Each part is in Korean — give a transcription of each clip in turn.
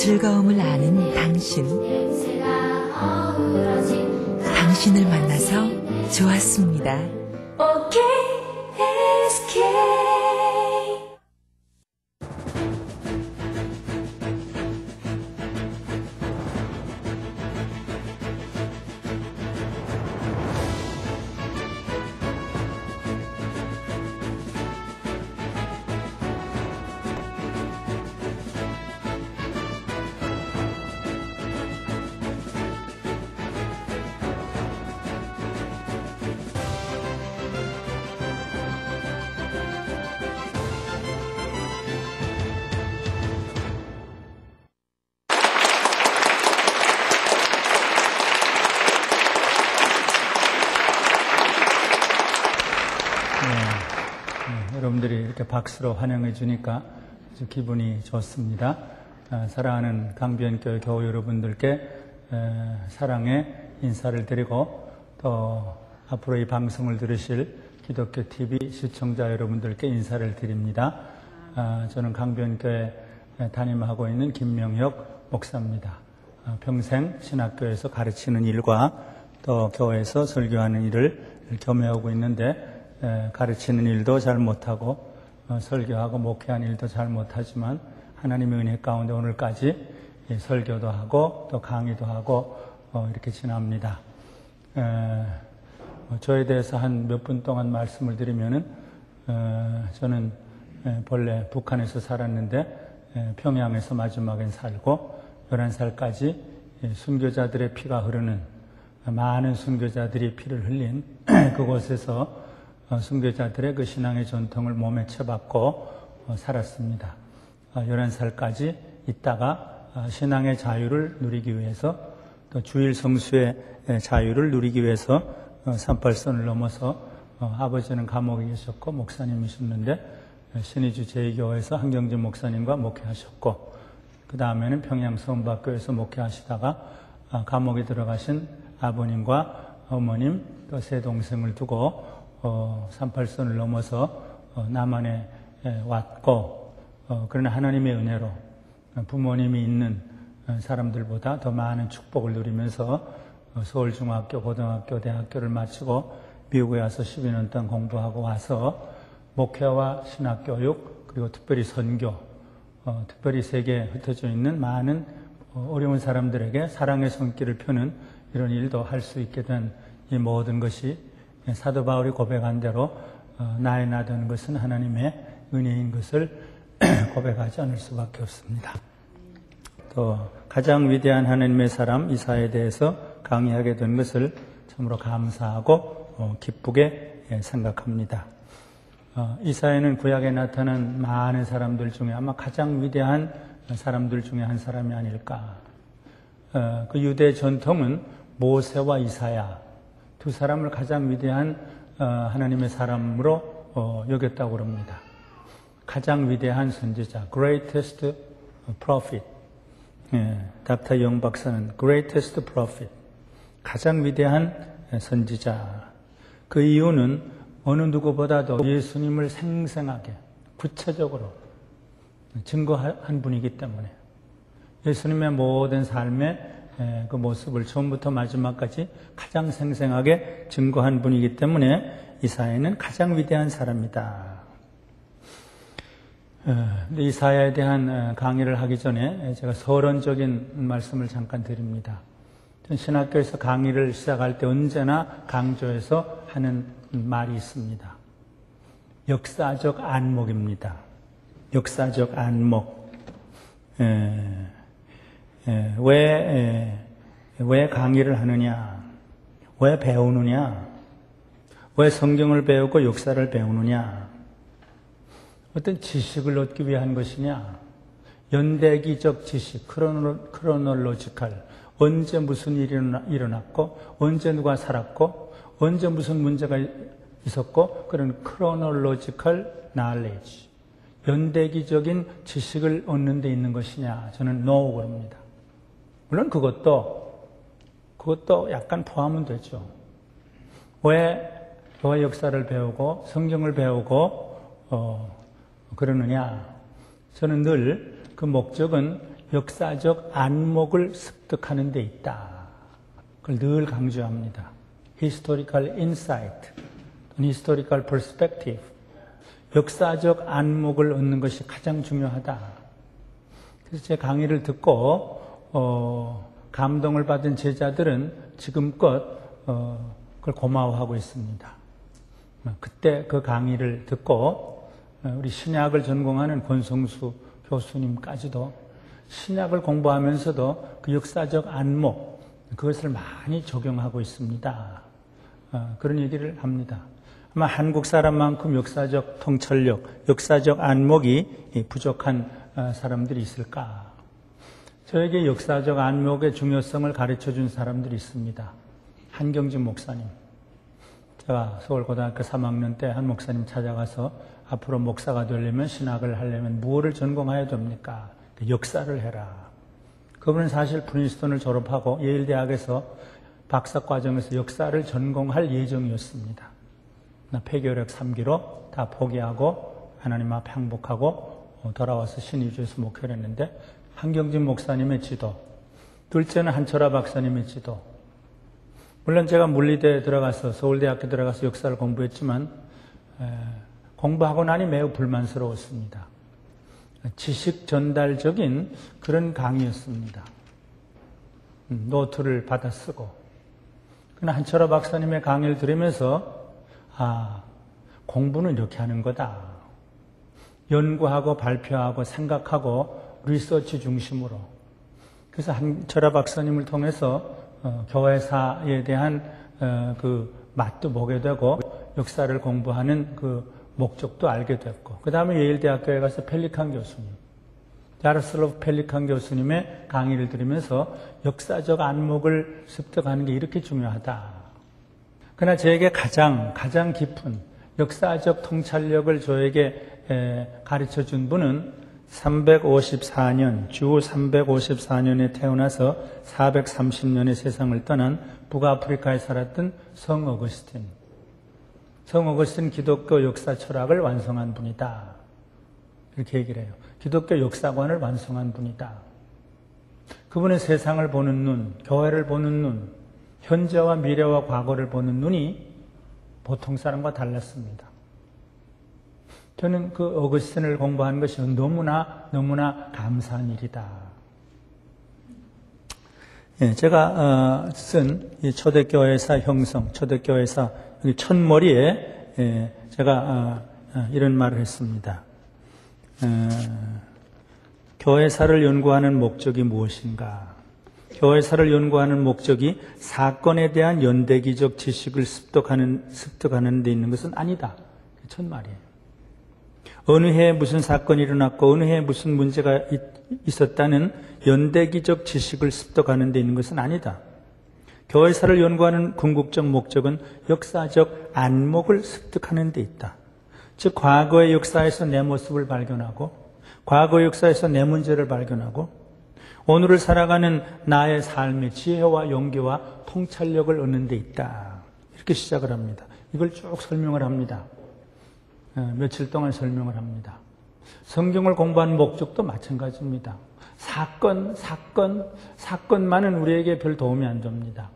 즐거움을 아는 당신. 당신을 만나서 좋았습니다. 여러분들이 이렇게 박수로 환영해 주니까 아주 기분이 좋습니다. 사랑하는 강변교회 교우 여러분들께 사랑의 인사를 드리고 또 앞으로 이 방송을 들으실 기독교 TV 시청자 여러분들께 인사를 드립니다. 저는 강변교회 담임하고 있는 김명혁 목사입니다. 평생 신학교에서 가르치는 일과 또 교회에서 설교하는 일을 겸해하고 있는데 가르치는 일도 잘 못하고 설교하고 목회하는 일도 잘 못하지만 하나님의 은혜 가운데 오늘까지 설교도 하고 또 강의도 하고 이렇게 지납니다. 저에 대해서 한 몇 분 동안 말씀을 드리면은 저는 본래 북한에서 살았는데 평양에서 마지막엔 살고 11살까지 순교자들의 피가 흐르는 많은 순교자들이 피를 흘린 그곳에서 순교자들의 그 신앙의 전통을 몸에 쳐박고 살았습니다. 11살까지 있다가 신앙의 자유를 누리기 위해서 또 주일 성수의 자유를 누리기 위해서 38선을 넘어서 아버지는 감옥에 계셨고 목사님이셨는데 신의주 제2교회에서 한경진 목사님과 목회하셨고 그 다음에는 평양 성박교에서 목회하시다가 감옥에 들어가신 아버님과 어머님 또 세 동생을 두고 38선을 넘어서 남한에 왔고 그러나 하나님의 은혜로 부모님이 있는 사람들보다 더 많은 축복을 누리면서 서울중학교, 고등학교, 대학교를 마치고 미국에 와서 12년 동안 공부하고 와서 목회와 신학교육 그리고 특별히 선교, 특별히 세계에 흩어져 있는 많은 어려운 사람들에게 사랑의 손길을 펴는 이런 일도 할 수 있게 된 이 모든 것이 사도 바울이 고백한 대로 나의 나 되는 것은 하나님의 은혜인 것을 고백하지 않을 수밖에 없습니다. 또 가장 위대한 하나님의 사람 이사야에 대해서 강의하게 된 것을 참으로 감사하고 기쁘게 생각합니다. 이사야는 구약에 나타난 많은 사람들 중에 아마 가장 위대한 사람들 중에 한 사람이 아닐까. 그 유대 전통은 모세와 이사야 두 사람을 가장 위대한 하나님의 사람으로 여겼다고 합니다. 가장 위대한 선지자, greatest prophet. 닥터 영 박사는 greatest prophet, 가장 위대한 선지자. 그 이유는 어느 누구보다도 예수님을 생생하게, 구체적으로 증거한 분이기 때문에 예수님의 모든 삶의 그 모습을 처음부터 마지막까지 가장 생생하게 증거한 분이기 때문에 이사야는 가장 위대한 사람이다. 이사야에 대한 강의를 하기 전에 제가 서론적인 말씀을 잠깐 드립니다. 신학교에서 강의를 시작할 때 언제나 강조해서 하는 말이 있습니다. 역사적 안목입니다. 역사적 안목. 왜 강의를 하느냐? 왜 배우느냐? 왜 성경을 배우고 역사를 배우느냐? 어떤 지식을 얻기 위한 것이냐? 연대기적 지식, 크로놀로지컬. 언제 무슨 일이 일어났고, 언제 누가 살았고, 언제 무슨 문제가 있었고, 그런 크로놀로지컬 knowledge. 연대기적인 지식을 얻는 데 있는 것이냐? 저는 no 그럽니다. 물론 그것도 약간 포함은 되죠. 왜 교회 역사를 배우고 성경을 배우고 그러느냐? 저는 늘 그 목적은 역사적 안목을 습득하는 데 있다. 그걸 늘 강조합니다. Historical insight, historical perspective. 역사적 안목을 얻는 것이 가장 중요하다. 그래서 제 강의를 듣고 감동을 받은 제자들은 지금껏 그걸 고마워하고 있습니다. 그때 그 강의를 듣고 우리 신약을 전공하는 권성수 교수님까지도 신약을 공부하면서도 그 역사적 안목, 그것을 많이 적용하고 있습니다. 그런 얘기를 합니다. 아마 한국 사람만큼 역사적 통찰력, 역사적 안목이 부족한 사람들이 있을까? 저에게 역사적 안목의 중요성을 가르쳐준 사람들이 있습니다. 한경진 목사님. 제가 서울고등학교 3학년 때 한 목사님 찾아가서 앞으로 목사가 되려면, 신학을 하려면 무엇을 전공해야 됩니까? 역사를 해라. 그분은 사실 프린스턴을 졸업하고 예일대학에서 박사과정에서 역사를 전공할 예정이었습니다. 폐교력 3기로 다 포기하고 하나님 앞에 항복하고 돌아와서 신의주에서 목회를 했는데, 한경진 목사님의 지도, 둘째는 한철아 박사님의 지도. 물론 제가 물리대에 들어가서, 서울대학교 들어가서 역사를 공부했지만 공부하고 나니 매우 불만스러웠습니다. 지식 전달적인 그런 강의였습니다. 노트를 받아 쓰고. 그러나 한철아 박사님의 강의를 들으면서 공부는 이렇게 하는 거다. 연구하고 발표하고 생각하고 리서치 중심으로. 그래서 한철아 박사님을 통해서 교회사에 대한 그 맛도 보게 되고 역사를 공부하는 그 목적도 알게 됐고, 그 다음에 예일대학교에 가서 펠리칸 교수님, 야로슬로프 펠리칸 교수님의 강의를 들으면서 역사적 안목을 습득하는 게 이렇게 중요하다. 그러나 저에게 가장 깊은 역사적 통찰력을 저에게 가르쳐준 분은 354년, 주 354년에 태어나서 430년의 세상을 떠난 북아프리카에 살았던 성 어거스틴. 성 어거스틴 기독교 역사 철학을 완성한 분이다. 이렇게 얘기를 해요. 기독교 역사관을 완성한 분이다. 그분의 세상을 보는 눈, 교회를 보는 눈, 현재와 미래와 과거를 보는 눈이 보통 사람과 달랐습니다. 저는 그 어거스틴을 공부하는 것이 너무나 감사한 일이다. 제가 쓴 이 초대교회사 형성, 초대교회사 첫머리에 제가 이런 말을 했습니다. 교회사를 연구하는 목적이 무엇인가? 교회사를 연구하는 목적이 사건에 대한 연대기적 지식을 습득하는 데 있는 것은 아니다. 첫말이에요. 어느 해에 무슨 사건이 일어났고 어느 해에 무슨 문제가 있었다는 연대기적 지식을 습득하는 데 있는 것은 아니다. 교회사를 연구하는 궁극적 목적은 역사적 안목을 습득하는 데 있다. 즉 과거의 역사에서 내 모습을 발견하고 과거의 역사에서 내 문제를 발견하고 오늘을 살아가는 나의 삶의 지혜와 용기와 통찰력을 얻는 데 있다. 이렇게 시작을 합니다. 이걸 쭉 설명을 합니다. 며칠 동안 설명을 합니다. 성경을 공부하는 목적도 마찬가지입니다. 사건만은 우리에게 별 도움이 안 됩니다.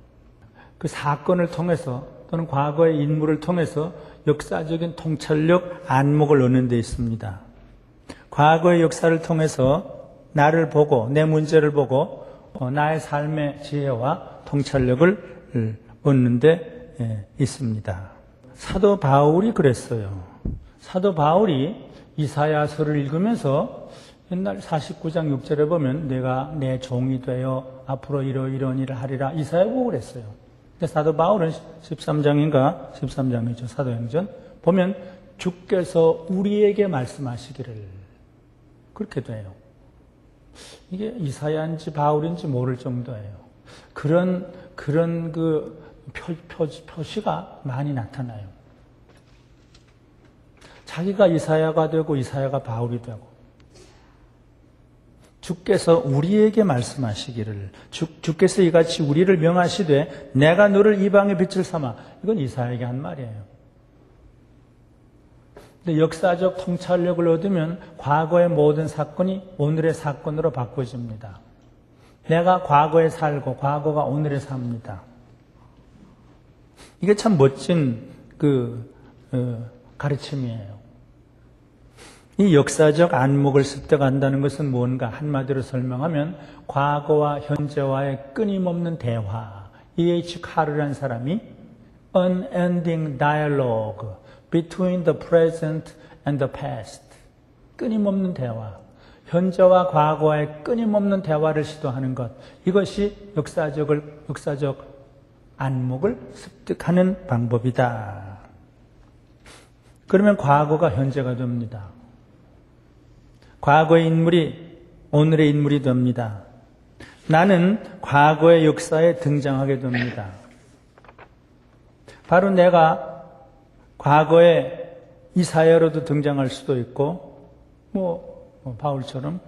그 사건을 통해서 또는 과거의 인물을 통해서 역사적인 통찰력, 안목을 얻는 데 있습니다. 과거의 역사를 통해서 나를 보고 내 문제를 보고 나의 삶의 지혜와 통찰력을 얻는 데 있습니다. 사도 바울이 그랬어요. 사도 바울이 이사야서를 읽으면서 옛날 49장 6절에 보면 내가 내 종이 되어 앞으로 이런 일을 하리라 이사야 보고 그랬어요. 근데 사도 바울은 13장이죠. 사도행전 보면 주께서 우리에게 말씀하시기를 그렇게 돼요. 이게 이사야인지 바울인지 모를 정도예요. 그런 그 표시가 많이 나타나요. 자기가 이사야가 되고 이사야가 바울이 되고 주께서 우리에게 말씀하시기를 주께서 이같이 우리를 명하시되 내가 너를 이방의 빛을 삼아 이건 이사야에게 한 말이에요. 근데 역사적 통찰력을 얻으면 과거의 모든 사건이 오늘의 사건으로 바꿔집니다. 내가 과거에 살고 과거가 오늘에 삽니다. 이게 참 멋진 가르침이에요. 이 역사적 안목을 습득한다는 것은 뭔가 한마디로 설명하면 과거와 현재와의 끊임없는 대화. E.H. 카르라는 사람이 unending dialogue between the present and the past. 끊임없는 대화. 현재와 과거와의 끊임없는 대화를 시도하는 것. 이것이 역사적 안목을 습득하는 방법이다. 그러면 과거가 현재가 됩니다. 과거의 인물이 오늘의 인물이 됩니다. 나는 과거의 역사에 등장하게 됩니다. 바로 내가 과거에 이사야로도 등장할 수도 있고, 바울처럼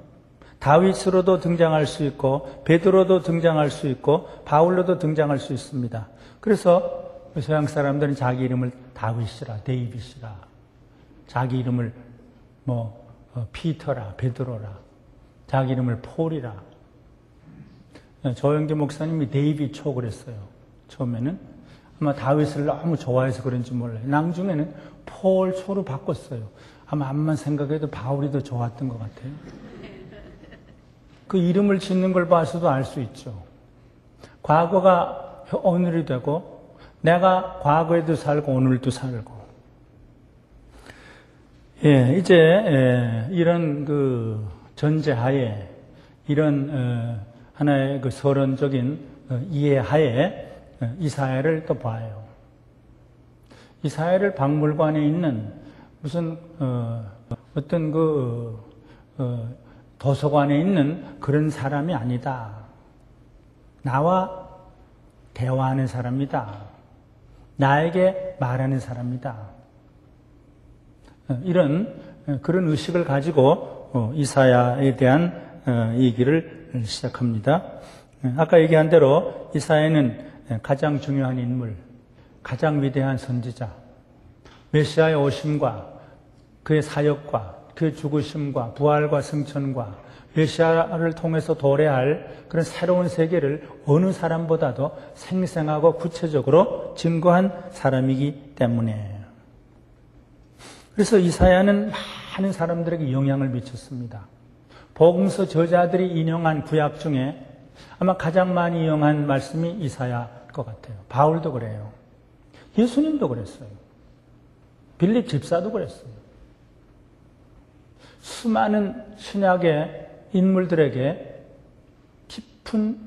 다윗으로도 등장할 수 있고, 베드로도 등장할 수 있고, 바울로도 등장할 수 있습니다. 그래서 서양 사람들은 자기 이름을 다윗이라, 데이빗이라, 자기 이름을 피터라, 베드로라, 자기 이름을 폴이라. 조영기 목사님이 데이빗 초 그랬어요. 처음에는 아마 다윗을 너무 좋아해서 그런지 몰라요. 나중에는 폴 초로 바꿨어요. 아마 암만 생각해도 바울이 더 좋았던 것 같아요. 그 이름을 짓는 걸 봐서도 알 수 있죠. 과거가 오늘이 되고 내가 과거에도 살고 오늘도 살고. 이제 이런 전제하에 이런 하나의 서론적인 이해하에 이사야를 또 봐요. 이사야를 박물관에 있는 무슨 어떤 도서관에 있는 그런 사람이 아니다. 나와 대화하는 사람이다. 나에게 말하는 사람이다. 이런 그런 의식을 가지고 이사야에 대한 얘기를 시작합니다. 아까 얘기한 대로 이사야는 가장 중요한 인물, 가장 위대한 선지자, 메시아의 오심과 그의 사역과 그의 죽으심과 부활과 승천과 메시아를 통해서 도래할 그런 새로운 세계를 어느 사람보다도 생생하고 구체적으로 증거한 사람이기 때문에. 그래서 이사야는 많은 사람들에게 영향을 미쳤습니다. 복음서 저자들이 인용한 구약 중에 아마 가장 많이 인용한 말씀이 이사야일 것 같아요. 바울도 그래요. 예수님도 그랬어요. 빌립 집사도 그랬어요. 수많은 신약의 인물들에게 깊은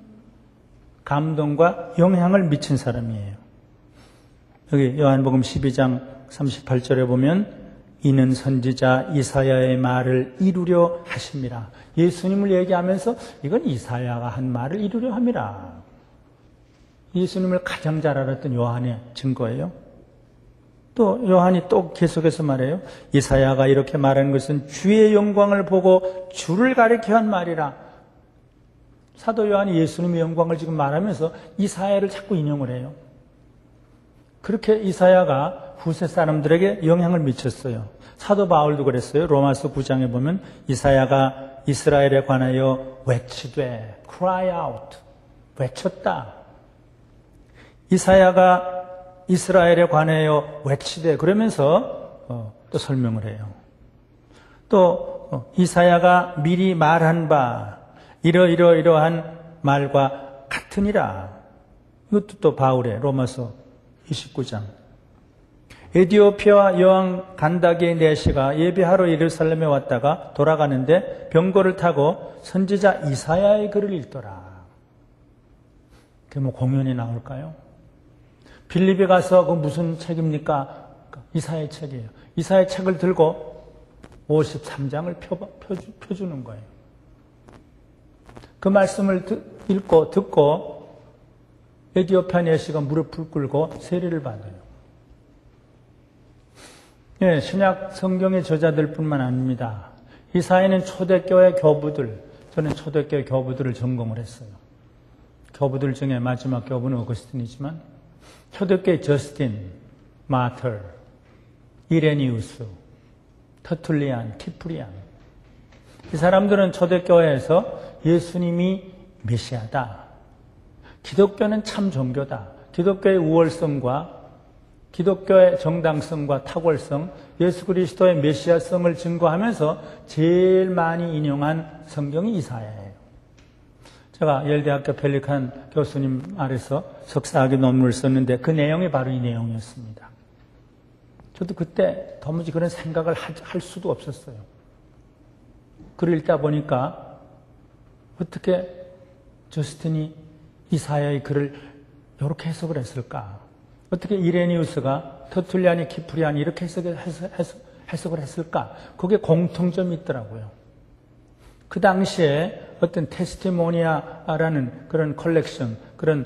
감동과 영향을 미친 사람이에요. 여기 요한복음 12장 38절에 보면 이는 선지자 이사야의 말을 이루려 하심이라. 예수님을 얘기하면서 이건 이사야가 한 말을 이루려 함이라. 예수님을 가장 잘 알았던 요한의 증거예요. 또 요한이 또 계속해서 말해요. 이사야가 이렇게 말하는 것은 주의 영광을 보고 주를 가리켜 한 말이라. 사도 요한이 예수님의 영광을 지금 말하면서 이사야를 자꾸 인용을 해요. 그렇게 이사야가 후세 사람들에게 영향을 미쳤어요. 사도 바울도 그랬어요. 로마서 9장에 보면 이사야가 이스라엘에 관하여 외치되 cry out 외쳤다. 이사야가 이스라엘에 관하여 외치되 그러면서 또 설명을 해요. 또 이사야가 미리 말한 바 이러이러한 말과 같으니라. 이것도 또 바울의 로마서 29장. 에디오피아 여왕 간다게의 내시가 예배하러 예루살렘에 왔다가 돌아가는데 병거를 타고 선지자 이사야의 글을 읽더라. 그게 공연이 나올까요? 빌립에 가서 그 무슨 책입니까? 이사야의 책이에요. 이사야의 책을 들고 53장을 펴주는 거예요. 그 말씀을 읽고 듣고 에디오피아 내시가 무릎을 꿇고 세례를 받아요. 신약 성경의 저자들뿐만 아닙니다. 이사야는 초대교회 교부들, 저는 초대교회 교부들을 전공을 했어요. 교부들 중에 마지막 교부는 어거스틴이지만 초대교회 저스틴, 마터, 이레니우스, 터툴리안, 키프리안. 이 사람들은 초대교회에서 예수님이 메시아다. 기독교는 참 종교다. 기독교의 우월성과 기독교의 정당성과 탁월성, 예수 그리스도의 메시아성을 증거하면서 제일 많이 인용한 성경이 이사야예요. 제가 예일대학교 펠리칸 교수님 아래서 석사학위 논문을 썼는데 그 내용이 바로 이 내용이었습니다. 저도 그때 도무지 그런 생각을 할 수도 없었어요. 글을 읽다 보니까 어떻게 저스틴이 이사야의 글을 이렇게 해석을 했을까? 어떻게 이레니우스가 터툴리안이 키프리안이 이렇게 해석을 했을까? 그게 공통점이 있더라고요. 그 당시에 어떤 테스티모니아라는 그런 컬렉션, 그런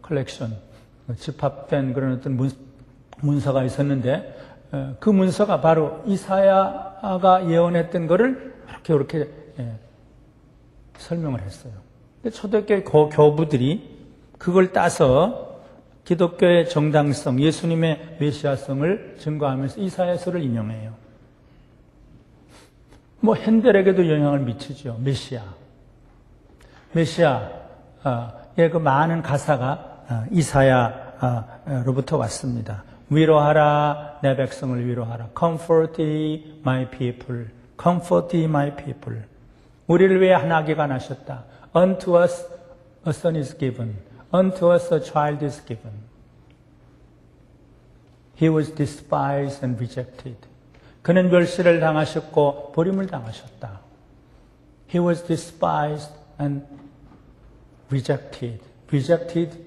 컬렉션, 집합된 그런 어떤 문서가 있었는데 그 문서가 바로 이사야가 예언했던 것을 이렇게 설명을 했어요. 근데 초대교회 교부들이 그걸 따서 기독교의 정당성, 예수님의 메시아성을 증거하면서 이사야서를 인용해요. 뭐 핸델에게도 영향을 미치죠. 메시아의 그 많은 가사가 이사야로부터 왔습니다. 위로하라, 내 백성을 위로하라. Comfort ye my people. Comfort ye my people. 우리를 위해 한 아기가 나셨다. Unto us a son is given. Unto us a child is given. He was despised and rejected. 그는 멸시를 당하셨고 버림을 당하셨다. He was despised and rejected. Rejected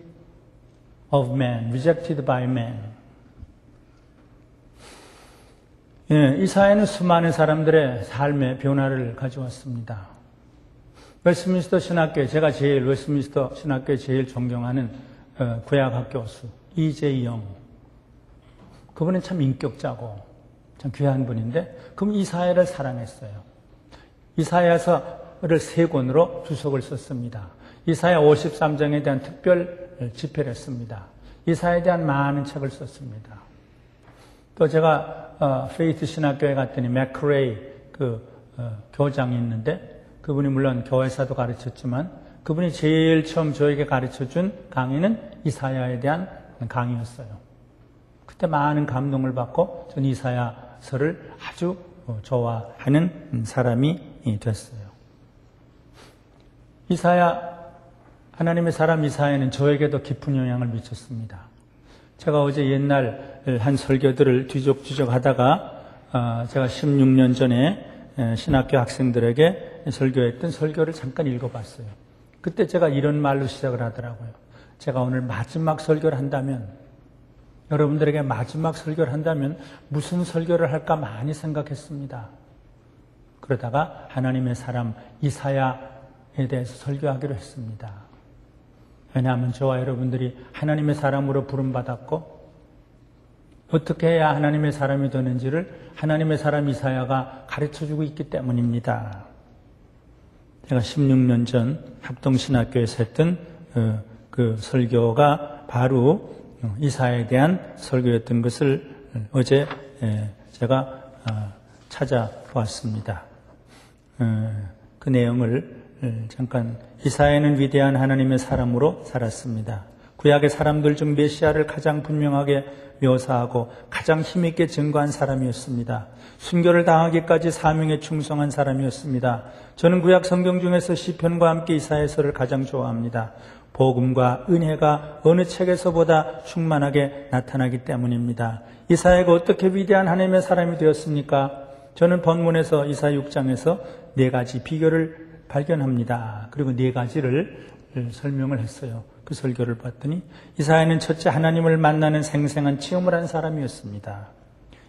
of man. Rejected by man. 이사야는 수많은 사람들의 삶의 변화를 가져왔습니다. 웨스트민스터 신학교에 제가 웨스트민스터 신학교에 제일 존경하는 구약학 교수 이재영. 그분은 참 인격자고 참 귀한 분인데 그럼 이사야를 사랑했어요. 이사야서를 3권으로 주석을 썼습니다. 이사야 53장에 대한 특별 집회를 했습니다. 이사야에 대한 많은 책을 썼습니다. 또 제가 페이트 신학교에 갔더니 맥크레이 교장이 있는데 그분이 물론 교회사도 가르쳤지만 그분이 제일 처음 저에게 가르쳐준 강의는 이사야에 대한 강의였어요. 그때 많은 감동을 받고 전 이사야서를 아주 좋아하는 사람이 됐어요. 하나님의 사람 이사야는 저에게도 깊은 영향을 미쳤습니다. 제가 어제 옛날 한 설교들을 뒤적뒤적 하다가 제가 16년 전에 신학교 학생들에게 설교했던 설교를 잠깐 읽어봤어요. 그때 제가 이런 말로 시작을 하더라고요. 제가 오늘 마지막 설교를 한다면, 여러분들에게 마지막 설교를 한다면 무슨 설교를 할까 많이 생각했습니다. 그러다가 하나님의 사람 이사야에 대해서 설교하기로 했습니다. 왜냐하면 저와 여러분들이 하나님의 사람으로 부름받았고 어떻게 해야 하나님의 사람이 되는지를 하나님의 사람 이사야가 가르쳐주고 있기 때문입니다. 제가 16년 전 합동신학교에서 했던 그 설교가 바로 이사야에 대한 설교였던 것을 어제 제가 찾아보았습니다. 그 내용을 잠깐, 이사야는 위대한 하나님의 사람으로 살았습니다. 구약의 사람들 중 메시아를 가장 분명하게 묘사하고 가장 힘있게 증거한 사람이었습니다. 순교를 당하기까지 사명에 충성한 사람이었습니다. 저는 구약 성경 중에서 시편과 함께 이사야서를 가장 좋아합니다. 복음과 은혜가 어느 책에서보다 충만하게 나타나기 때문입니다. 이사야가 어떻게 위대한 하나님의 사람이 되었습니까? 저는 본문에서 이사야 6장에서 4가지 비결을 발견합니다. 그리고 4가지를 설명을 했어요. 그 설교를 봤더니 이사야는 첫째, 하나님을 만나는 생생한 체험을 한 사람이었습니다.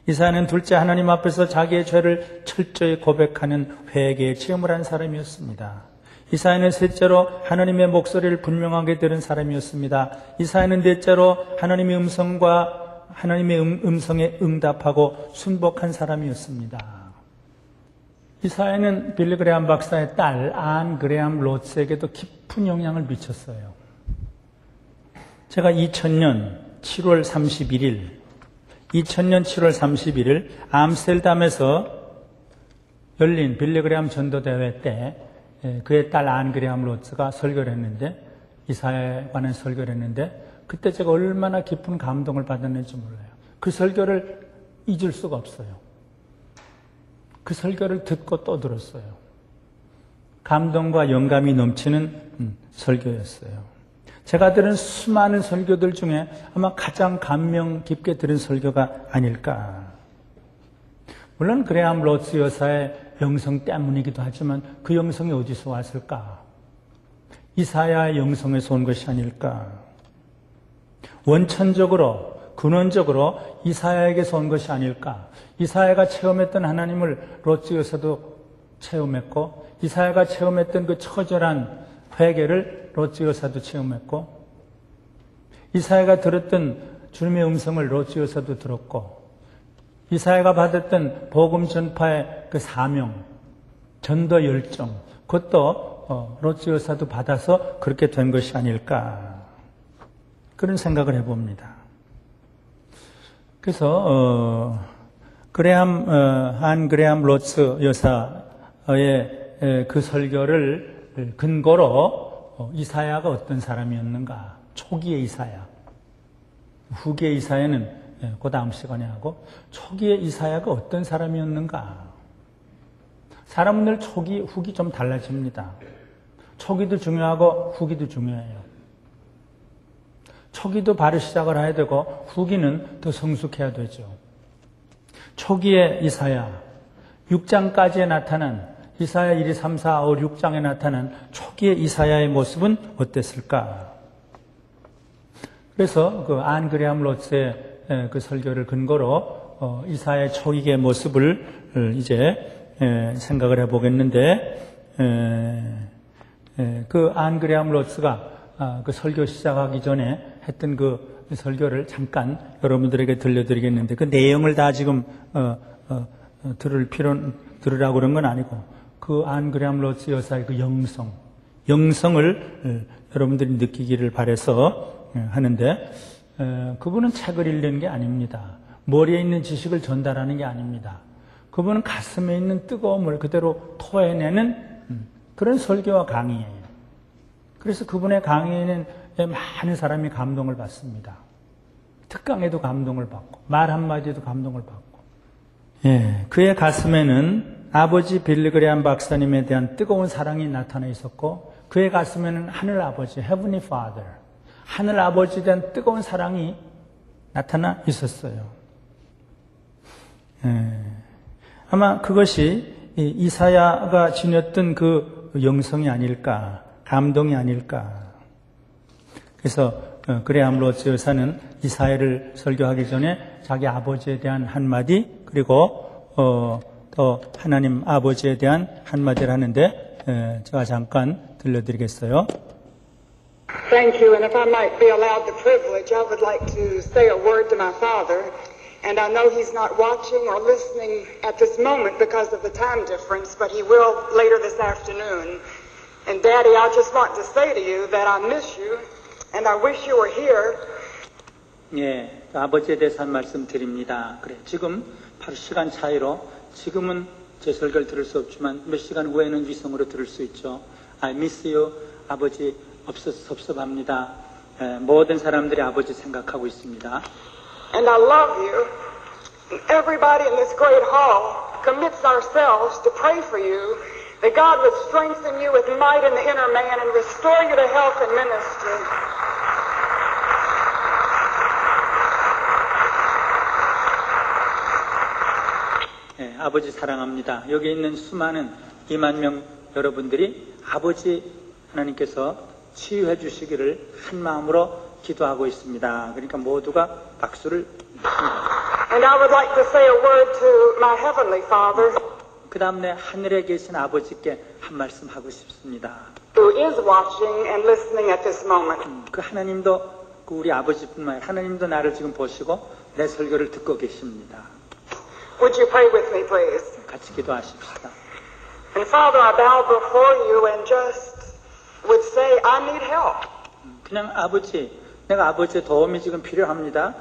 이사야는 둘째, 하나님 앞에서 자기의 죄를 철저히 고백하는 회개의 체험을 한 사람이었습니다. 이사야는 셋째로 하나님의 목소리를 분명하게 들은 사람이었습니다. 이사야는 넷째로 하나님의 음성에 응답하고 순복한 사람이었습니다. 이사야는 빌리 그레암 박사의 딸 안 그레암 로츠에게도 깊은 영향을 미쳤어요. 제가 2000년 7월 31일 2000년 7월 31일 암스테르담에서 열린 빌리그레암 전도대회 때 그의 딸 안 그레암 로츠가 설교를 했는데, 이사야에 관한 설교를 했는데, 그때 제가 얼마나 깊은 감동을 받았는지 몰라요. 그 설교를 잊을 수가 없어요. 그 설교를 듣고 또 들었어요. 감동과 영감이 넘치는 설교였어요. 제가 들은 수많은 설교들 중에 아마 가장 감명 깊게 들은 설교가 아닐까. 물론 그레암 로츠 여사의 영성 때문이기도 하지만 그 영성이 어디서 왔을까? 이사야의 영성에서 온 것이 아닐까? 원천적으로, 근원적으로 이사야에게서 온 것이 아닐까? 이사야가 체험했던 하나님을 로츠 여사도 체험했고, 이사야가 체험했던 그 처절한 회개를 로츠 여사도 체험했고, 이사야가 들었던 주님의 음성을 로츠 여사도 들었고, 이사야가 받았던 복음 전파의 그 사명, 전도 열정, 그것도 로츠 여사도 받아서 그렇게 된 것이 아닐까, 그런 생각을 해봅니다. 그래서 한 그레암 로츠 여사의 그 설교를 근거로 이사야가 어떤 사람이었는가, 초기의 이사야, 후기의 이사야는 그 다음 시간에 하고, 초기의 이사야가 어떤 사람이었는가. 사람은 늘 초기, 후기 좀 달라집니다. 초기도 중요하고 후기도 중요해요. 초기도 바로 시작을 해야 되고 후기는 더 성숙해야 되죠. 초기의 이사야, 6장까지에 나타난 이사야 1, 2, 3, 4, 5, 6장에 나타난 초기의 이사야의 모습은 어땠을까? 그래서 그 안 그레암 로츠의 그 설교를 근거로 이사야의 초기의 모습을 이제 생각을 해보겠는데, 그 안 그레암 로츠가 그 설교 시작하기 전에 했던 그 설교를 잠깐 여러분들에게 들려드리겠는데, 그 내용을 다 지금 들으라고 그런 건 아니고, 그 안 그레암 로츠 여사의 그 영성을 여러분들이 느끼기를 바라서 하는데, 그분은 책을 읽는 게 아닙니다. 머리에 있는 지식을 전달하는 게 아닙니다. 그분은 가슴에 있는 뜨거움을 그대로 토해내는 그런 설교와 강의예요. 그래서 그분의 강의에는 많은 사람이 감동을 받습니다. 특강에도 감동을 받고, 말 한마디에도 감동을 받고. 그의 가슴에는 아버지 빌리그레암 박사님에 대한 뜨거운 사랑이 나타나 있었고, 그의 가슴에는 하늘 아버지, Heavenly Father, 하늘 아버지에 대한 뜨거운 사랑이 나타나 있었어요. 아마 그것이 이사야가 지녔던 그 영성이 아닐까, 감동이 아닐까. 그래서 그레암 로츠 여사는 이사야를 설교하기 전에 자기 아버지에 대한 한마디, 그리고 또 하나님 아버지에 대한 한마디를 하는데, 제가 잠깐 들려드리겠어요. Thank you, and if I might be allowed the privilege, I would like to say a word to my father. And I know he's not watching or listening at this moment because of the time difference, but he will later this afternoon. And Daddy, I just want to say to you that I miss you, and I wish you were here. 예, 아버지에 대해서 한 말씀 드립니다. 그래, 지금 바로 시간 차이로, 지금은 제 설교를 들을 수 없지만 몇 시간 후에는 위성으로 들을 수 있죠. I miss you. 아버지 없어서 섭섭합니다. 모든 사람들이 아버지 생각하고 있습니다. And I love you. Everybody in this great hall commits ourselves to pray for you, that God would strengthen you with might in the inner man and restore you to health and ministry. 네, 아버지 사랑합니다. 여기 있는 수많은 2만 명 여러분들이 아버지 하나님께서 치유해 주시기를 한 마음으로 기도하고 있습니다. 그러니까 모두가 박수를. And I would like to say a word to my heavenly Father, 그 다음에 하늘에 계신 아버지께 한 말씀 하고 싶습니다. who is watching and listening at this moment. 그 하나님도, 그 우리 아버지뿐만 아니라 하나님도 나를 지금 보시고 내 설교를 듣고 계십니다. Would you pray with me, please? 같이 기도하십시다. And Father, I bow before you and just would say, I need help. 그냥 아버지, 내가 아버지의 도움이 지금 필요합니다.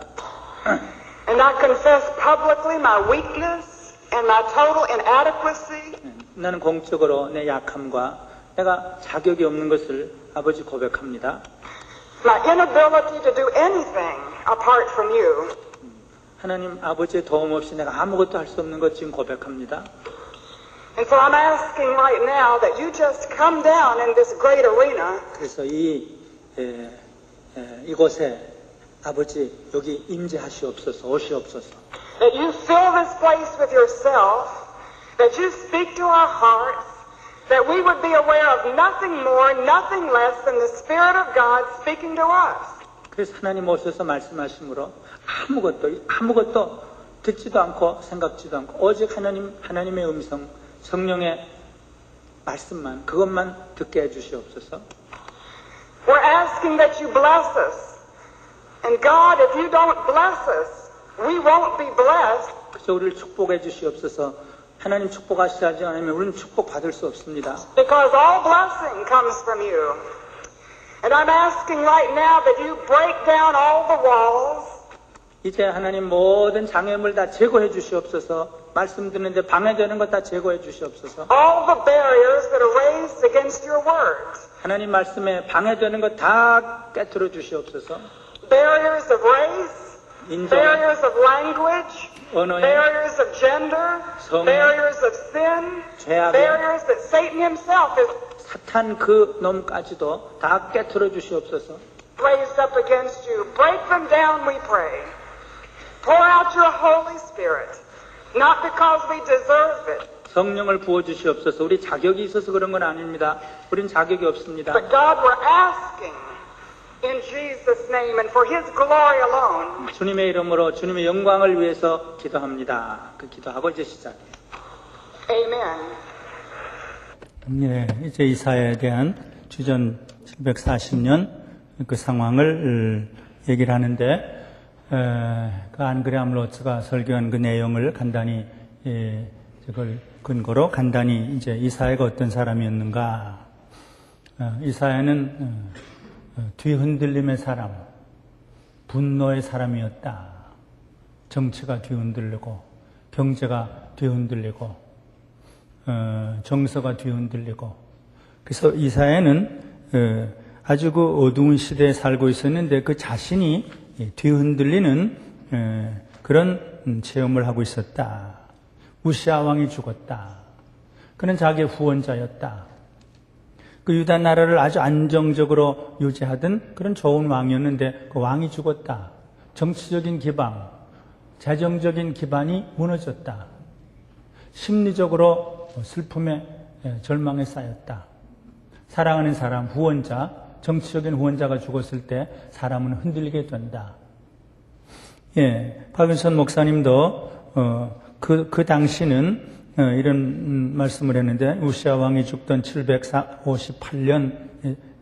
And I confess publicly my weakness and my total inadequacy. 나는 공적으로 내 약함과 내가 자격이 없는 것을 아버지 고백합니다. My inability to do anything apart from you. 하나님 아버지의 도움 없이 내가 아무것도 할 수 없는 것 지금 고백합니다. And so I'm asking right now that you just come down in this great arena. 그래서 이곳에 아버지 여기 임재하시옵소서, 오시옵소서. That you fill this place with yourself, that you speak to our hearts, that we would be aware of nothing more, nothing less than the Spirit of God speaking to us. 그래서 하나님 오셔서 말씀하심으로 아무것도 듣지도 않고 생각지도 않고 오직 하나님의 음성, 성령의 말씀만, 그것만 듣게 해주시옵소서. We're asking that you bless us. And God, if you don't bless us, we won't be blessed. 그래서 우리를 축복해 주시옵소서. 하나님 축복하시지 않으면 우리는 축복받을 수 없습니다. Because all blessing comes from you. And I'm asking right now that you break down all the walls. 이제 하나님 모든 장애물 다 제거해 주시옵소서. 말씀 듣는데 방해되는 것 다 제거해 주시옵소서. All the barriers that are raised against your words. 하나님 말씀에 방해되는 것 다 깨트려 주시옵소서. Barriers of race, barriers of language, barriers of gender, barriers of sin, barriers that Satan himself has 사탄 그 놈까지도 다 깨트려 주시옵소서. raised up against you. Break them down, we pray. Pour out your Holy Spirit, not because we deserve it. 성령을 부어 주시옵소서. 우리 자격이 있어서 그런 건 아닙니다. 우린 자격이 없습니다. But God, we're asking in Jesus' name and for His glory alone. 주님의 이름으로 주님의 영광을 위해서 기도합니다. 그 기도하고 이제 시작해요. Amen. 예, 이제 이사야에 대한 주전 740년 그 상황을 얘기를 하는데, 그 안그레함 로츠가 설교한 그 내용을 간단히, 그걸 근거로 간단히 이제 이사야가 어떤 사람이었는가. 이사야는 뒤흔들림의 사람, 분노의 사람이었다. 정치가 뒤흔들리고, 경제가 뒤흔들리고, 정서가 뒤흔들리고. 그래서 이사야는 아주 그 어두운 시대에 살고 있었는데 그 자신이 뒤흔들리는 그런 체험을 하고 있었다. 우시아 왕이 죽었다. 그는 자기의 후원자였다. 그 유다 나라를 아주 안정적으로 유지하던 그런 좋은 왕이었는데 그 왕이 죽었다. 정치적인 기반, 재정적인 기반이 무너졌다. 심리적으로 슬픔에 절망에 쌓였다. 사랑하는 사람, 후원자, 정치적인 후원자가 죽었을 때 사람은 흔들리게 된다. 예, 박윤선 목사님도 그 당시는 이런 말씀을 했는데, 우시아 왕이 죽던 758년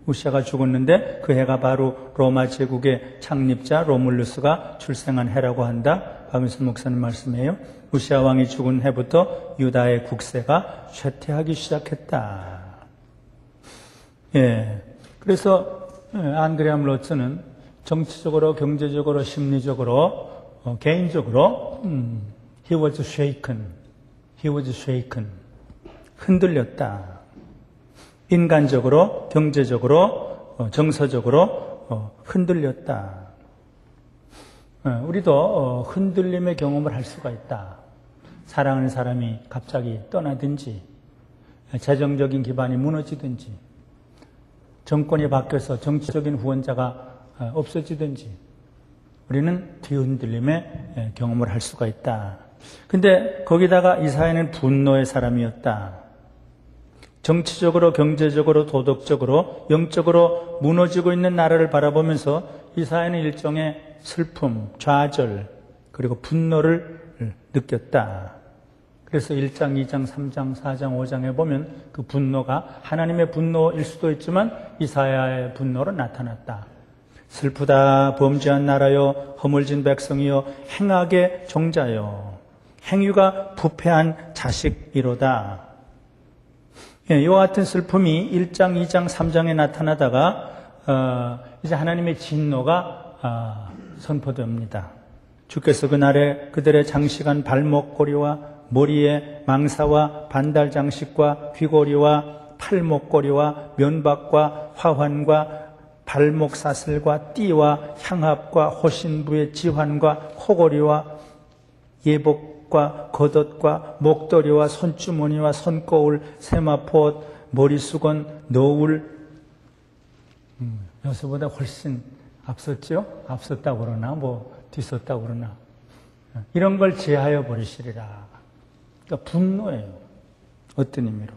우시아가 죽었는데 그 해가 바로 로마 제국의 창립자 로물루스가 출생한 해라고 한다. 박윤선 목사님 말씀이에요. 우시아 왕이 죽은 해부터 유다의 국세가 쇠퇴하기 시작했다. 예, 그래서 안그레함 로츠는 정치적으로, 경제적으로, 심리적으로, 개인적으로 he was shaken. 흔들렸다. 인간적으로, 경제적으로, 정서적으로 흔들렸다. 우리도 흔들림의 경험을 할 수가 있다. 사랑하는 사람이 갑자기 떠나든지, 재정적인 기반이 무너지든지, 정권이 바뀌어서 정치적인 후원자가 없어지든지, 우리는 뒤흔들림의 경험을 할 수가 있다. 근데 거기다가 이사야는 분노의 사람이었다. 정치적으로, 경제적으로, 도덕적으로, 영적으로 무너지고 있는 나라를 바라보면서 이사야는 일종의 슬픔, 좌절, 그리고 분노를 느꼈다. 그래서 1장, 2장, 3장, 4장, 5장에 보면 그 분노가 하나님의 분노일 수도 있지만 이사야의 분노로 나타났다. 슬프다, 범죄한 나라요, 허물진 백성이요, 행악의 종자요, 행위가 부패한 자식이로다. 예, 이와 같은 슬픔이 1장, 2장, 3장에 나타나다가 이제 하나님의 진노가 선포됩니다. 주께서 그날에 그들의 장식한 발목고리와 머리에 망사와 반달 장식과 귀고리와 팔목고리와 면박과 화환과 발목 사슬과 띠와 향합과 호신부의 지환과 코고리와 예복과 겉옷과 목도리와 손주머니와 손거울, 세마포, 머리수건, 너울. 여기서보다 훨씬 앞섰죠? 앞섰다고 그러나 뒤섰다고 그러나 이런 걸 제하여 버리시리라. 그러니까 분노예요. 어떤 의미로?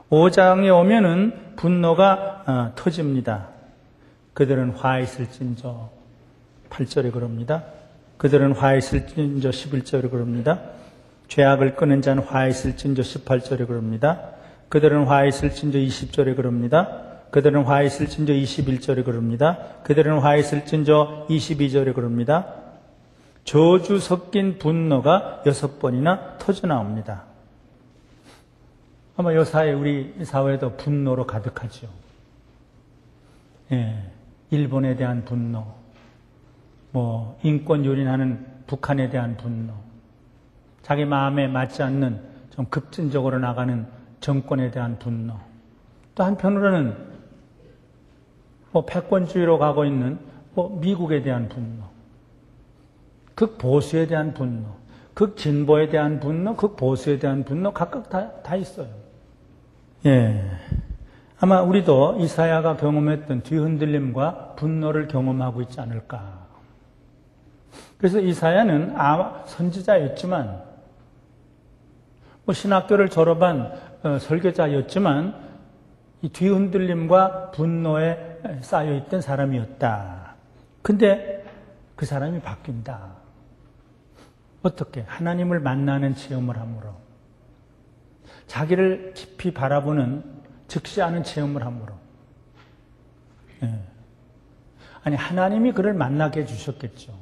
5장에 오면은 분노가 터집니다. 그들은 화 있을진저 8절에 그럽니다. 그들은 화 있을진저 11절에 그럽니다. 죄악을 끊은 자는 화 있을진저 18절에 그럽니다. 그들은 화 있을진저 20절에 그럽니다. 그들은 화 있을진저 21절에 그럽니다. 그들은 화 있을진저 22절에 그럽니다. 저주 섞인 분노가 6번이나 터져나옵니다. 아마 요사이 우리 사회도 분노로 가득하죠. 예, 일본에 대한 분노, 인권 유린하는 북한에 대한 분노, 자기 마음에 맞지 않는 좀 급진적으로 나가는 정권에 대한 분노, 또 한편으로는 패권주의로 가고 있는 미국에 대한 분노, 극보수에 대한 분노, 극진보에 대한 분노, 극보수에 대한 분노 각각 다 있어요. 예, 아마 우리도 이사야가 경험했던 뒤흔들림과 분노를 경험하고 있지 않을까. 그래서 이사야는 선지자였지만 신학교를 졸업한 설교자였지만 이 뒤흔들림과 분노에 쌓여있던 사람이었다. 근데 그 사람이 바뀐다. 어떻게? 하나님을 만나는 체험을 함으로, 자기를 깊이 바라보는 즉시하는 체험을 함으로. 아니, 하나님이 그를 만나게 해주셨겠죠.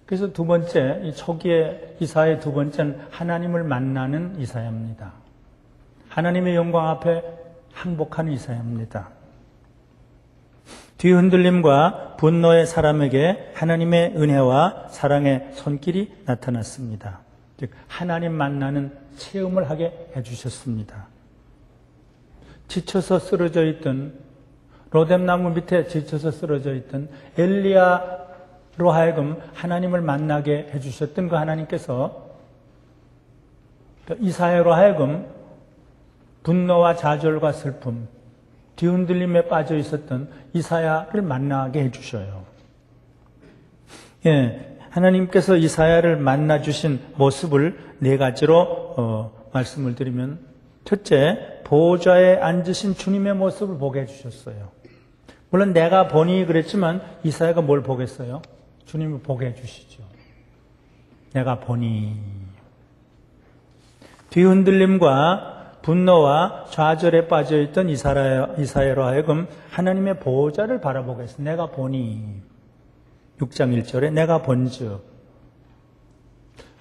그래서 두 번째, 이 초기의 이사야의 두 번째는 하나님을 만나는 이사야입니다. 하나님의 영광 앞에 항복하는 이사야입니다. 뒤흔들림과 분노의 사람에게 하나님의 은혜와 사랑의 손길이 나타났습니다. 즉 하나님 만나는 체험을 하게 해주셨습니다. 지쳐서 쓰러져 있던, 로뎀나무 밑에 지쳐서 쓰러져 있던 엘리야로 하여금 하나님을 만나게 해주셨던 그 하나님께서 이사야로 하여금 분노와 좌절과 슬픔, 뒤흔들림에 빠져 있었던 이사야를 만나게 해주셔요. 예, 하나님께서 이사야를 만나주신 모습을 네 가지로 말씀을 드리면, 첫째, 보좌에 앉으신 주님의 모습을 보게 해주셨어요. 물론 내가 보니 그랬지만 이사야가 뭘 보겠어요? 주님을 보게 해주시죠. 내가 보니. 뒤흔들림과 분노와 좌절에 빠져있던 이사야로 하여금 하나님의 보좌를 바라보게 했어요. 내가 보니. 6장 1절에 내가 본즉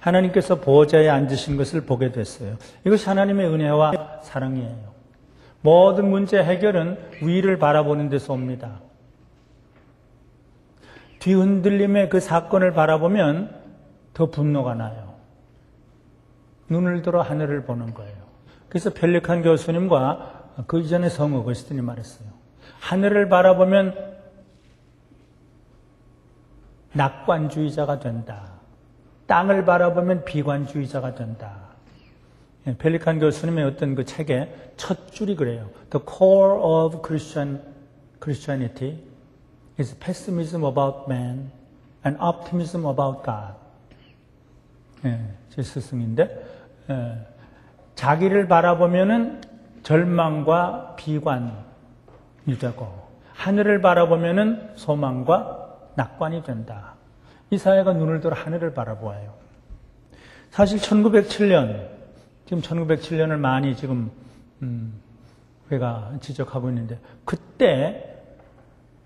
하나님께서 보좌에 앉으신 것을 보게 됐어요. 이것이 하나님의 은혜와 사랑이에요. 모든 문제 해결은 위를 바라보는 데서 옵니다. 뒤흔들림의 그 사건을 바라보면 더 분노가 나요. 눈을 들어 하늘을 보는 거예요. 그래서 펠리칸 교수님과 그 이전에 성 어거스틴이 말했어요. 하늘을 바라보면 낙관주의자가 된다. 땅을 바라보면 비관주의자가 된다. 펠리칸 교수님의 어떤 그 책의 첫 줄이 그래요. The core of Christianity is pessimism about man and optimism about God. 제 스승인데, 자기를 바라보면은 절망과 비관이 되고, 하늘을 바라보면은 소망과 낙관이 된다. 이사야가 눈을 들어 하늘을 바라보아요. 사실 1907년, 지금 1907년을 많이 지금 우리가 지적하고 있는데, 그때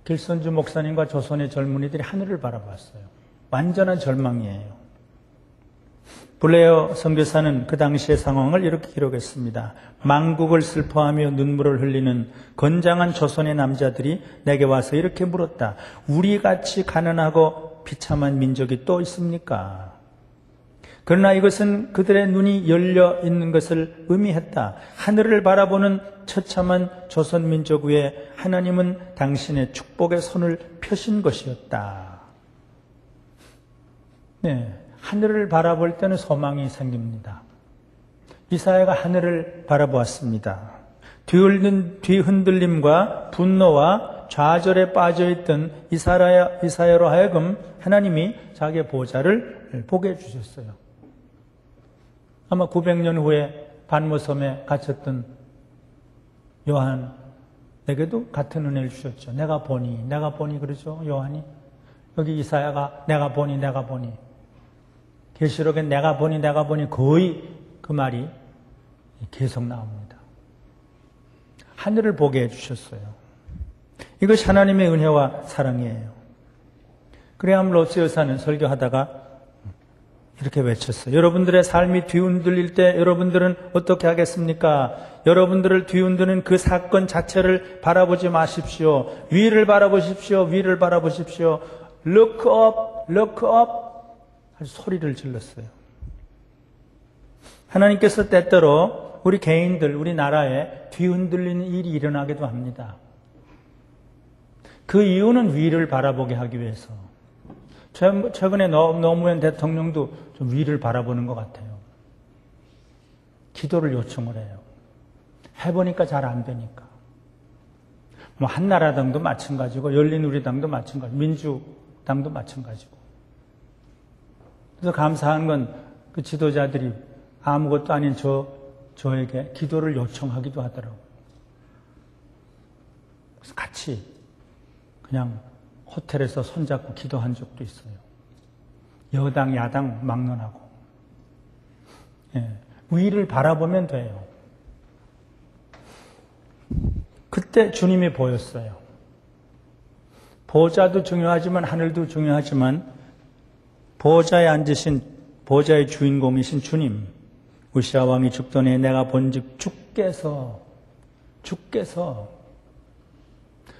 길선주 목사님과 조선의 젊은이들이 하늘을 바라봤어요. 완전한 절망이에요. 블레어 선교사는 그 당시의 상황을 이렇게 기록했습니다. 망국을 슬퍼하며 눈물을 흘리는 건장한 조선의 남자들이 내게 와서 이렇게 물었다. 우리같이 가난하고 이렇고 비참한 민족이 또 있습니까? 그러나 이것은 그들의 눈이 열려 있는 것을 의미했다. 하늘을 바라보는 처참한 조선 민족 위에 하나님은 당신의 축복의 손을 펴신 것이었다. 네, 하늘을 바라볼 때는 소망이 생깁니다. 이사야가 하늘을 바라보았습니다. 뒤흔들림과 분노와 좌절에 빠져있던 이사야로 하여금 하나님이 자기의 보좌를 보게 해주셨어요. 아마 900년 후에 반모섬에 갇혔던 요한에게도 같은 은혜를 주셨죠. 내가 보니 그러죠, 요한이. 여기 이사야가 내가 보니. 계시록에 내가 보니 거의 그 말이 계속 나옵니다. 하늘을 보게 해주셨어요. 이것이 하나님의 은혜와 사랑이에요. 그레함 로스 여사는 설교하다가 이렇게 외쳤어요. 여러분들의 삶이 뒤흔들릴 때 여러분들은 어떻게 하겠습니까? 여러분들을 뒤흔드는 그 사건 자체를 바라보지 마십시오. 위를 바라보십시오. Look up. 아주 소리를 질렀어요. 하나님께서 때때로 우리 개인들, 우리 나라에 뒤흔들리는 일이 일어나기도 합니다. 그 이유는 위를 바라보게 하기 위해서. 최근에 노무현 대통령도 좀 위를 바라보는 것 같아요. 기도를 요청을 해요. 해보니까 잘 안 되니까. 한나라당도 마찬가지고 열린우리당도 마찬가지고 민주당도 마찬가지고. 그래서 감사한 건 그 지도자들이 아무것도 아닌 저에게 기도를 요청하기도 하더라고요. 그래서 같이 그냥 호텔에서 손잡고 기도한 적도 있어요. 여당, 야당 막론하고. 위를 바라보면 돼요. 그때 주님이 보였어요. 보좌도 중요하지만 하늘도 중요하지만 보좌에 앉으신 보좌의 주인공이신 주님, 우시아 왕이 죽던 해에 내가 본즉 주께서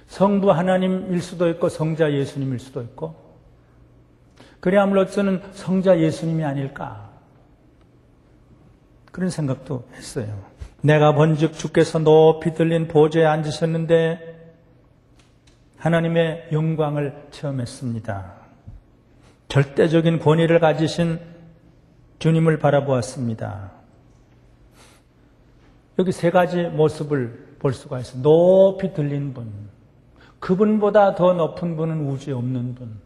성부 하나님일 수도 있고 성자 예수님일 수도 있고 그레함 로스는 성자 예수님이 아닐까 그런 생각도 했어요. 내가 본즉 주께서 높이 들린 보좌에 앉으셨는데 하나님의 영광을 체험했습니다. 절대적인 권위를 가지신 주님을 바라보았습니다. 여기 세 가지 모습을 볼 수가 있어요. 높이 들린 분, 그분보다 더 높은 분은 우주에 없는 분,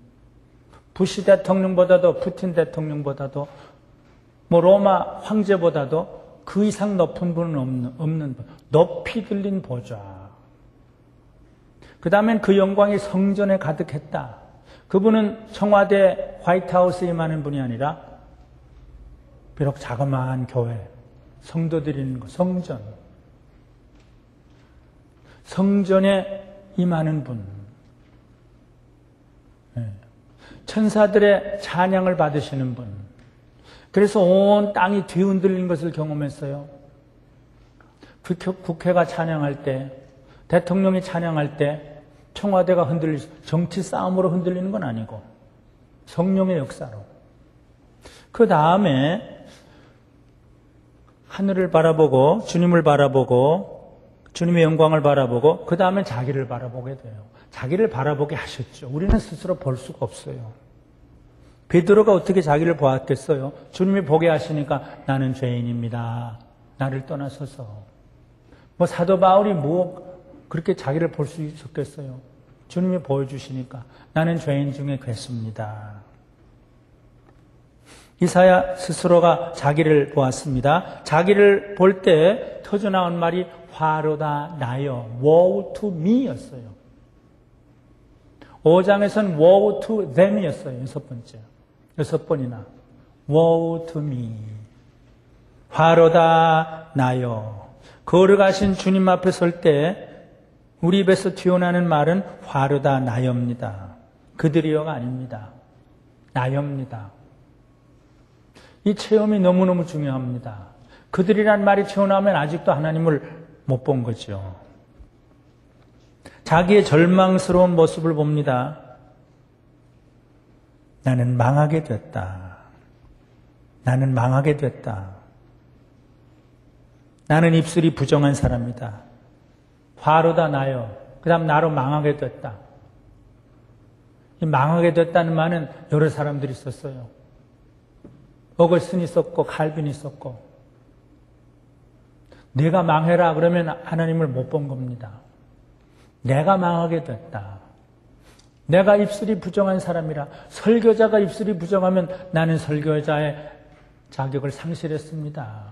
부시 대통령보다도 푸틴 대통령보다도 로마 황제보다도 그 이상 높은 분은 없는 분, 높이 들린 보좌. 그 다음엔 그 영광이 성전에 가득했다. 그분은 청와대 화이트하우스에 임하는 분이 아니라 비록 자그마한 교회, 성도들이 있는 것, 성전에 임하는 분, 천사들의 찬양을 받으시는 분. 그래서 온 땅이 뒤흔들린 것을 경험했어요. 국회가 찬양할 때, 대통령이 찬양할 때 청와대가 정치 싸움으로 흔들리는 건 아니고 성령의 역사로. 그 다음에 하늘을 바라보고 주님을 바라보고 주님의 영광을 바라보고 그 다음에 자기를 바라보게 돼요. 자기를 바라보게 하셨죠. 우리는 스스로 볼 수가 없어요. 베드로가 어떻게 자기를 보았겠어요? 주님이 보게 하시니까 나는 죄인입니다. 나를 떠나서서. 사도 바울이 그렇게 자기를 볼 수 있었겠어요? 주님이 보여주시니까 나는 죄인 중에 괴수입니다. 이사야 스스로가 자기를 보았습니다. 자기를 볼 때 터져나온 말이 화로다 나여, woe to me 였어요. 5장에서는 woe to them 이었어요. 6번이나 woe to me, 화로다 나여. 걸어가신 주님 앞에 설 때 우리 입에서 튀어나오는 말은 화로다 나여입니다. 그들이여가 아닙니다. 나여입니다. 이 체험이 너무너무 중요합니다. 그들이란 말이 튀어나오면 아직도 하나님을 못 본 거죠. 자기의 절망스러운 모습을 봅니다. 나는 망하게 됐다. 나는 망하게 됐다. 나는 입술이 부정한 사람이다. 화로다 나요. 그 다음 나로 망하게 됐다. 이 망하게 됐다는 말은 여러 사람들이 있었어요. 어거스틴이 있었고 칼빈이 있었고, 내가 망해라 그러면 하나님을 못 본 겁니다. 내가 망하게 됐다. 내가 입술이 부정한 사람이라. 설교자가 입술이 부정하면 나는 설교자의 자격을 상실했습니다.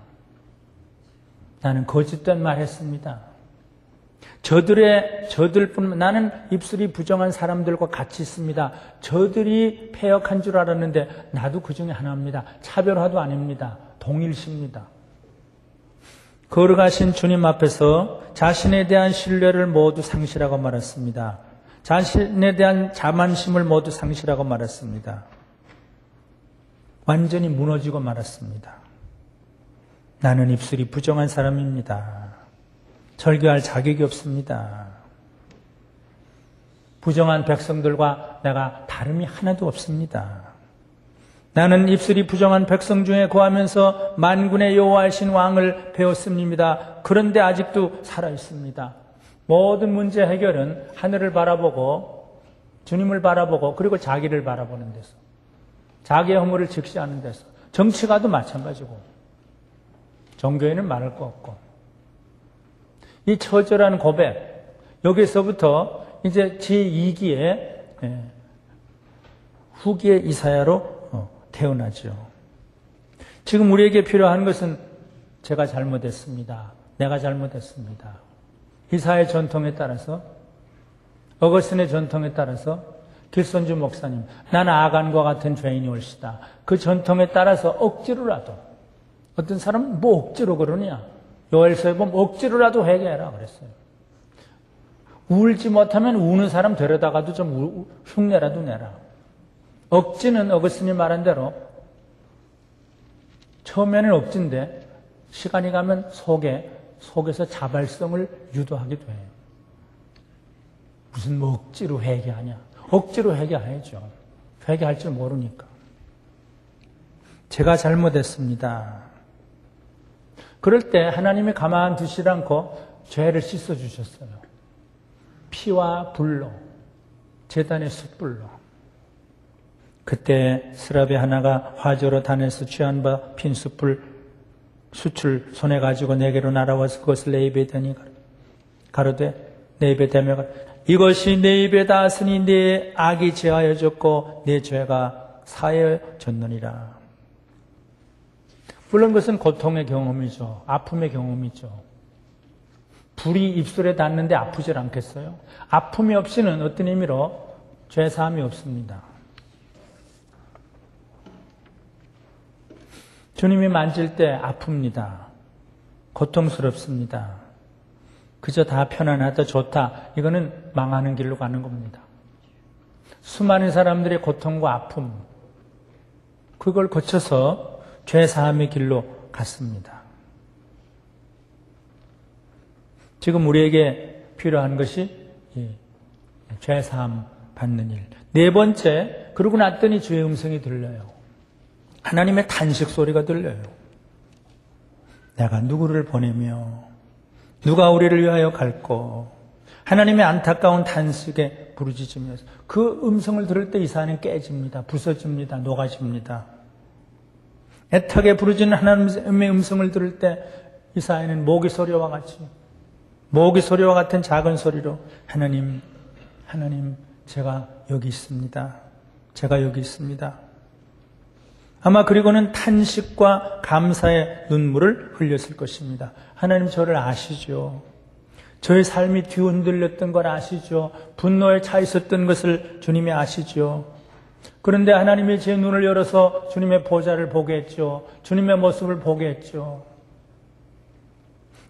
나는 거짓된 말 했습니다. 저들뿐만, 나는 입술이 부정한 사람들과 같이 있습니다. 저들이 패역한 줄 알았는데 나도 그 중에 하나입니다. 차별화도 아닙니다. 동일시입니다. 걸어가신 주님 앞에서 자신에 대한 신뢰를 모두 상실하고 말았습니다. 자신에 대한 자만심을 모두 상실하고 말았습니다. 완전히 무너지고 말았습니다. 나는 입술이 부정한 사람입니다. 설교할 자격이 없습니다. 부정한 백성들과 내가 다름이 하나도 없습니다. 나는 입술이 부정한 백성 중에 거하면서 만군의 여호와이신 왕을 배웠습니다. 그런데 아직도 살아있습니다. 모든 문제 해결은 하늘을 바라보고 주님을 바라보고 그리고 자기를 바라보는 데서, 자기의 허물을 직시하는 데서, 정치가도 마찬가지고 종교에는 말할 거 없고, 이 처절한 고백, 여기서부터 이제 제2기의 후기의 이사야로 태어나죠. 지금 우리에게 필요한 것은 제가 잘못했습니다. 내가 잘못했습니다. 이사야의 전통에 따라서, 어거스틴의 전통에 따라서, 길손주 목사님, 나는 아간과 같은 죄인이 올시다. 그 전통에 따라서 억지로라도, 어떤 사람은 뭐 억지로 그러냐? 요엘서에 보면 억지로라도 회개해라 그랬어요. 울지 못하면 우는 사람 데려다가도 좀 흉내라도 내라. 억지는 어거스틴이 말한 대로 처음에는 억지인데 시간이 가면 속에서 자발성을 유도하기도 해요. 무슨 뭐 억지로 회개하냐? 억지로 회개해야죠. 회개할 줄 모르니까. 제가 잘못했습니다. 그럴 때 하나님이 가만두시지 않고 죄를 씻어주셨어요. 피와 불로, 제단의 숯불로. 그때 스라비 하나가 화저로 단에서 취한 바 핀 숯을 손에 가지고 내게로 날아와서 그것을 내 입에 대니 가로되 내 입에 대며 이것이 내 입에 닿았으니 내 악이 제하여졌고 내 죄가 사하여졌느니라. 물론 그것은 고통의 경험이죠. 아픔의 경험이죠. 불이 입술에 닿는데 아프질 않겠어요? 아픔이 없이는 어떤 의미로 죄사함이 없습니다. 주님이 만질 때 아픕니다. 고통스럽습니다. 그저 다 편안하다, 좋다. 이거는 망하는 길로 가는 겁니다. 수많은 사람들의 고통과 아픔, 그걸 거쳐서 죄사함의 길로 갔습니다. 지금 우리에게 필요한 것이 죄사함 받는 일. 네 번째, 그러고 났더니 주의 음성이 들려요. 하나님의 탄식 소리가 들려요. 내가 누구를 보내며 누가 우리를 위하여 갈고. 하나님의 안타까운 탄식에 부르짖으면서 그 음성을 들을 때 이사야는 깨집니다. 부서집니다. 녹아집니다. 애타게 부르짖는 하나님의 음성을 들을 때 이사야는 모기 소리와 같은 작은 소리로 하나님, 제가 여기 있습니다. 제가 여기 있습니다. 아마 그리고는 탄식과 감사의 눈물을 흘렸을 것입니다. 하나님 저를 아시죠? 저의 삶이 뒤흔들렸던 걸 아시죠? 분노에 차 있었던 것을 주님이 아시죠? 그런데 하나님이 제 눈을 열어서 주님의 보좌를 보게 했죠. 주님의 모습을 보게 했죠.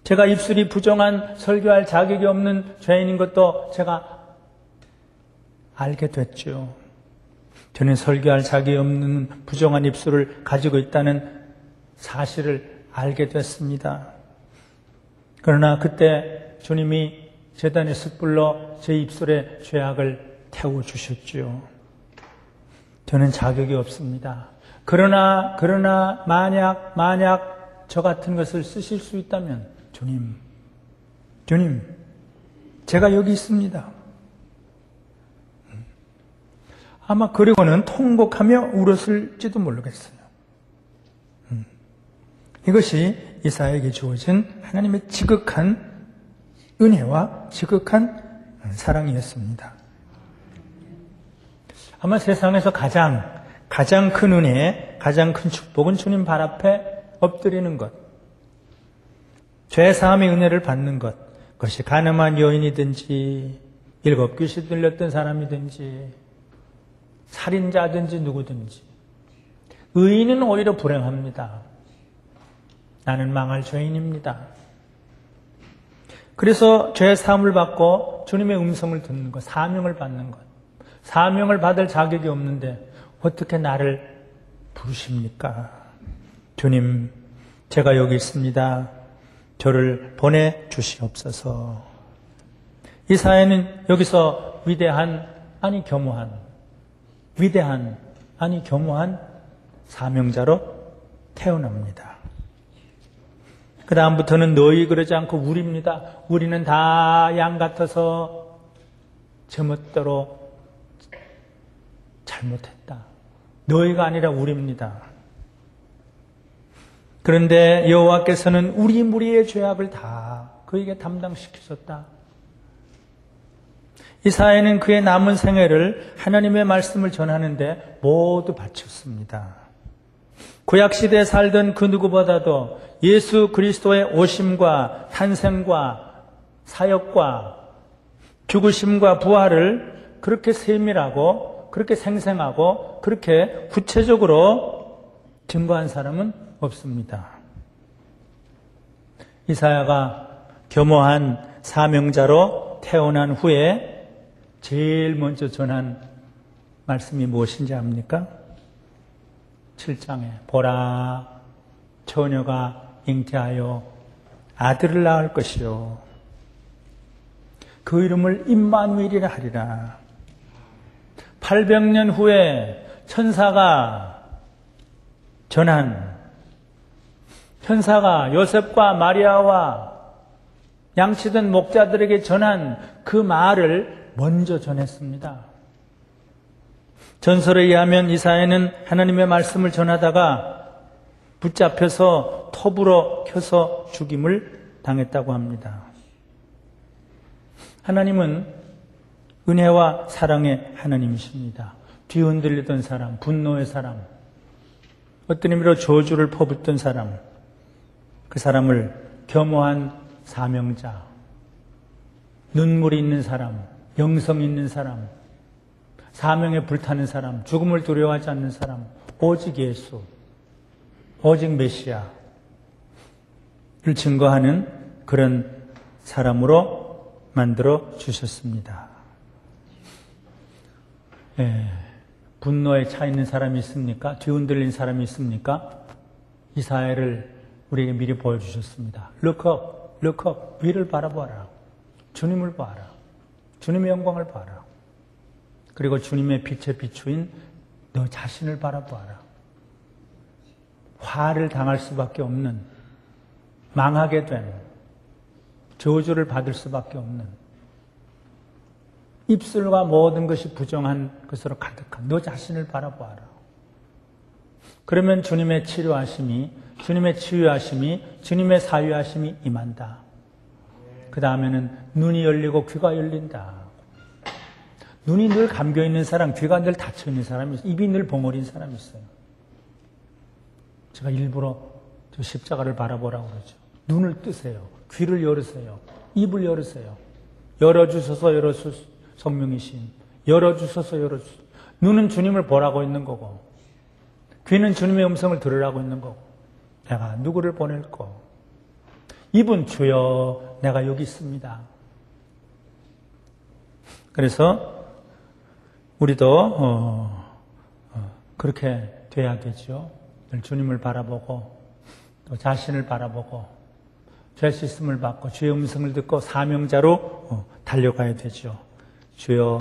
제가 입술이 부정한 설교할 자격이 없는 죄인인 것도 제가 알게 됐죠. 저는 설교할 자격이 없는 부정한 입술을 가지고 있다는 사실을 알게 됐습니다. 그러나 그때 주님이 제단의 숯불로 제 입술에 죄악을 태워주셨죠. 저는 자격이 없습니다. 그러나 만약 저 같은 것을 쓰실 수 있다면 주님, 제가 여기 있습니다. 아마 그리고는 통곡하며 울었을지도 모르겠어요. 이것이 이사야에게 주어진 하나님의 지극한 은혜와 지극한 사랑이었습니다. 아마 세상에서 가장 큰 은혜, 가장 큰 축복은 주님 발 앞에 엎드리는 것, 죄사함의 은혜를 받는 것, 그것이 가늠한 여인이든지 7 귀신 들렸던 사람이든지 살인자든지 누구든지. 의인은 오히려 불행합니다. 나는 망할 죄인입니다. 그래서 죄사함을 받고 주님의 음성을 듣는 것, 사명을 받는 것. 사명을 받을 자격이 없는데 어떻게 나를 부르십니까? 주님, 제가 여기 있습니다. 저를 보내주시옵소서. 이사야는 여기서 위대한 겸허한 사명자로 태어납니다. 그 다음부터는 너희 그러지 않고 우리입니다. 우리는 다 양 같아서 제멋대로 잘못했다. 너희가 아니라 우리입니다. 그런데 여호와께서는 우리 무리의 죄악을 다 그에게 담당시키셨다. 이사야는 그의 남은 생애를 하나님의 말씀을 전하는데 모두 바쳤습니다. 구약시대에 살던 그 누구보다도 예수 그리스도의 오심과 탄생과 사역과 죽으심과 부활을 그렇게 세밀하고 그렇게 생생하고 그렇게 구체적으로 증거한 사람은 없습니다. 이사야가 겸허한 사명자로 태어난 후에 제일 먼저 전한 말씀이 무엇인지 압니까? 7장에 보라, 처녀가 잉태하여 아들을 낳을 것이요 그 이름을 임마누엘이라 하리라. 800년 후에 천사가 요셉과 마리아와 양치던 목자들에게 전한 그 말을 먼저 전했습니다. 전설에 의하면 이사야는 하나님의 말씀을 전하다가 붙잡혀서 톱으로 켜서 죽임을 당했다고 합니다. 하나님은 은혜와 사랑의 하나님이십니다. 뒤흔들리던 사람, 분노의 사람, 어떤 의미로 저주를 퍼붓던 사람, 그 사람을 겸허한 사명자, 눈물이 있는 사람, 영성이 있는 사람, 사명에 불타는 사람, 죽음을 두려워하지 않는 사람, 오직 예수, 오직 메시아를 증거하는 그런 사람으로 만들어 주셨습니다. 분노에 차 있는 사람이 있습니까? 뒤흔들린 사람이 있습니까? 이사야를 우리에게 미리 보여주셨습니다. Look up, 위를 바라보아라. 주님을 봐라. 주님의 영광을 봐라. 그리고 주님의 빛에 비추인 너 자신을 바라보아라. 화를 당할 수밖에 없는, 망하게 된, 저주를 받을 수밖에 없는, 입술과 모든 것이 부정한 것으로 가득한 너 자신을 바라보아라. 그러면 주님의 치료하심이, 주님의 치유하심이, 주님의 사유하심이 임한다. 그 다음에는 눈이 열리고 귀가 열린다. 눈이 늘 감겨있는 사람, 귀가 늘 닫혀있는 사람이 있어요. 입이 늘 벙어린 사람이 있어요. 제가 일부러 저 십자가를 바라보라고 그러죠. 눈을 뜨세요. 귀를 열으세요. 입을 열으세요. 열어주소서 성령이신. 열어주소서. 눈은 주님을 보라고 있는 거고, 귀는 주님의 음성을 들으라고 있는 거고, 내가 누구를 보낼꼬? 입은 주여, 내가 여기 있습니다. 그래서 우리도 그렇게 돼야겠죠. 주님을 바라보고 또 자신을 바라보고 죄 씻음을 받고 주의 음성을 듣고 사명자로 달려가야 되죠. 주여,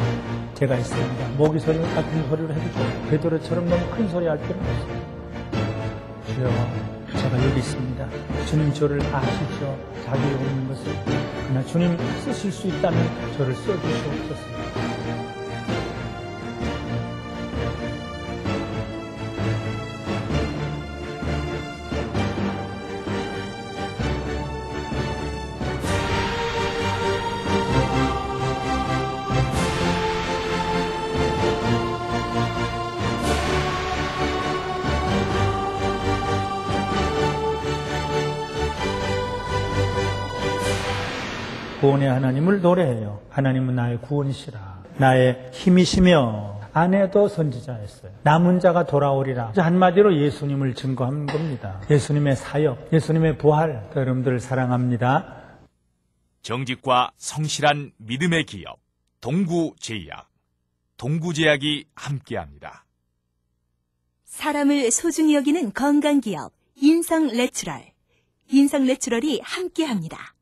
제가 있습니다. 모기 소리 같은 소리를 해주죠. 베드로처럼 너무 큰 소리 할 필요는 없어요. 주여, 제가 여기 있습니다. 주님 저를 아시죠? 자기 여기 있는 것을. 그러나 주님 쓰실 수 있다면 저를 써주시옵소서. 구원의 하나님을 노래해요. 하나님은 나의 구원이시라. 나의 힘이시며 아내도 선지자였어요. 남은 자가 돌아오리라. 한마디로 예수님을 증거한 겁니다. 예수님의 사역, 예수님의 부활. 여러분들 사랑합니다. 정직과 성실한 믿음의 기업 동구제약. 동구제약이 함께합니다. 사람을 소중히 여기는 건강기업 인성내추럴. 인성내추럴이 함께합니다.